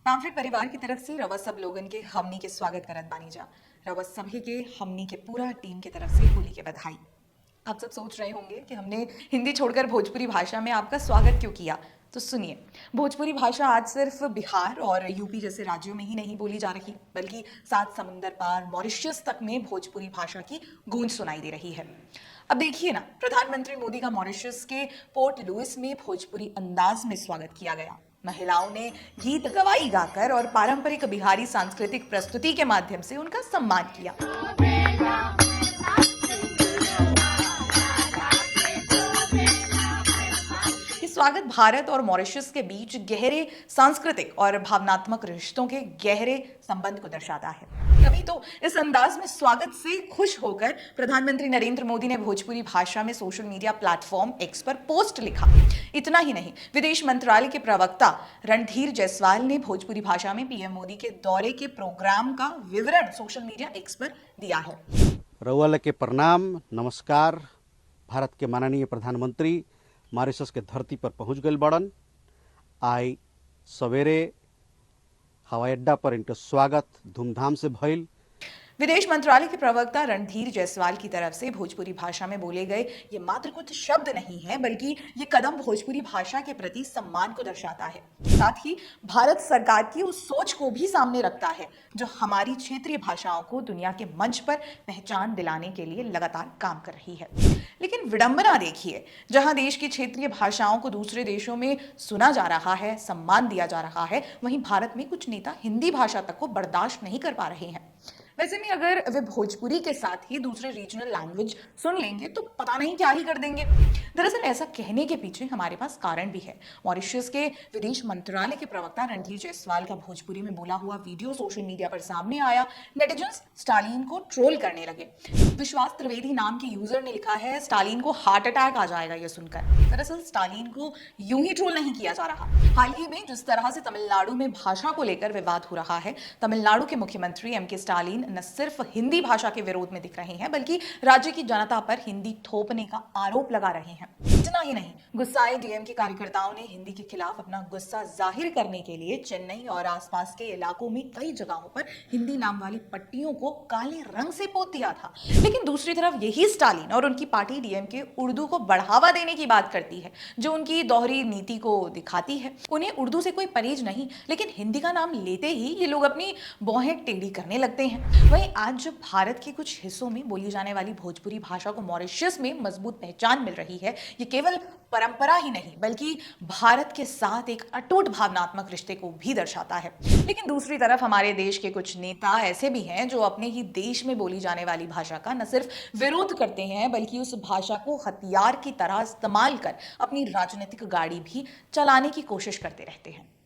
Pamphlet परिवार की तरफ से रवा सब लोगन के हमनी के स्वागत करत बानी जा। रवा सभी के हमनी के पूरा टीम की तरफ से होली के बधाई। आप सब सोच रहे होंगे कि हमने हिंदी छोड़कर भोजपुरी भाषा में आपका स्वागत क्यों किया। तो सुनिए, भोजपुरी भाषा आज सिर्फ बिहार और यूपी जैसे राज्यों में ही नहीं बोली जा रही, बल्कि सात समुंदर पार मॉरिशस तक में भोजपुरी भाषा की गूंज सुनाई दे रही है। अब देखिए ना, प्रधानमंत्री मोदी का मॉरिशस के पोर्ट लुइस में भोजपुरी अंदाज में स्वागत किया गया। महिलाओं ने गीत गवाई गाकर और पारंपरिक बिहारी सांस्कृतिक प्रस्तुति के माध्यम से उनका सम्मान किया। ये स्वागत भारत और मॉरिशस के बीच गहरे सांस्कृतिक और भावनात्मक रिश्तों के गहरे संबंध को दर्शाता है। तभी तो इस अंदाज में स्वागत से खुश होकर प्रधानमंत्री नरेंद्र मोदी ने भोजपुरी भाषा में सोशल मीडिया प्लेटफॉर्म एक्स पर पोस्ट लिखा। इतना ही नहीं, विदेश मंत्रालय के प्रवक्ता रणधीर जायसवाल ने भोजपुरी भाषा में पीएम मोदी के दौरे के प्रोग्राम का विवरण सोशल मीडिया एक्स पर दिया है। रउआ के प्रणाम, नमस्कार। भारत के माननीय प्रधानमंत्री मॉरिशस के धरती पर पहुंच गए बड़न। आई सवेरे हवाई अड्डा पर इनका स्वागत धूमधाम से भइल। विदेश मंत्रालय के प्रवक्ता रणधीर जायसवाल की तरफ से भोजपुरी भाषा में बोले गए ये मात्र कुछ शब्द नहीं है, बल्कि ये कदम भोजपुरी भाषा के प्रति सम्मान को दर्शाता है। साथ ही भारत सरकार की उस सोच को भी सामने रखता है जो हमारी क्षेत्रीय भाषाओं को दुनिया के मंच पर पहचान दिलाने के लिए लगातार काम कर रही है। लेकिन विडंबना देखिए, जहां देश की क्षेत्रीय भाषाओं को दूसरे देशों में सुना जा रहा है, सम्मान दिया जा रहा है, वहीं भारत में कुछ नेता हिंदी भाषा तक को बर्दाश्त नहीं कर पा रहे हैं। वैसे में अगर वे भोजपुरी के साथ ही दूसरे रीजनल लैंग्वेज सुन लेंगे तो पता नहीं क्या ही कर देंगे। दरअसल ऐसा कहने के पीछे हमारे पास कारण भी है। मॉरिशस के विदेश मंत्रालय के प्रवक्ता रणधीर जायसवाल का भोजपुरी में बोला हुआ वीडियो सोशल मीडिया पर सामने आया। नेटिजन्स स्टालिन को ट्रोल करने लगे। विश्वास त्रिवेदी नाम के यूजर ने लिखा है, स्टालिन को हार्ट अटैक आ जाएगा ये सुनकर। दरअसल स्टालिन को यूं ही ट्रोल नहीं किया जा रहा। हाल ही में जिस तरह से तमिलनाडु में भाषा को लेकर विवाद हो रहा है, तमिलनाडु के मुख्यमंत्री एमके स्टालिन न सिर्फ हिंदी भाषा के विरोध में दिख रहे हैं, बल्कि राज्य की जनता पर हिंदी थोपने का आरोप लगा रहे हैं। इतना ही नहीं, गुस्साए डीएम के कार्यकर्ताओं ने हिंदी के खिलाफ अपना गुस्सा जाहिर करने के लिए चेन्नई और आसपास के इलाकों में कई जगहों पर हिंदी नाम वाली पट्टियों को काले रंग से पोत दिया था। लेकिन दूसरी तरफ यही स्टालिन और उनकी पार्टी डीएम के उर्दू को बढ़ावा देने की बात करती है, जो उनकी दोहरी नीति को दिखाती है। उन्हें उर्दू से कोई परहेज नहीं, लेकिन हिंदी का नाम लेते ही ये लोग अपनी भौहें टेढ़ी करने लगते हैं। वहीं आज जब भारत के कुछ हिस्सों में बोली जाने वाली भोजपुरी भाषा को मॉरिशस में मजबूत पहचान मिल रही है, ये केवल परंपरा ही नहीं बल्कि भारत के साथ एक अटूट भावनात्मक रिश्ते को भी दर्शाता है। लेकिन दूसरी तरफ हमारे देश के कुछ नेता ऐसे भी हैं जो अपने ही देश में बोली जाने वाली भाषा का न सिर्फ विरोध करते हैं, बल्कि उस भाषा को हथियार की तरह इस्तेमाल कर अपनी राजनीतिक गाड़ी भी चलाने की कोशिश करते रहते हैं।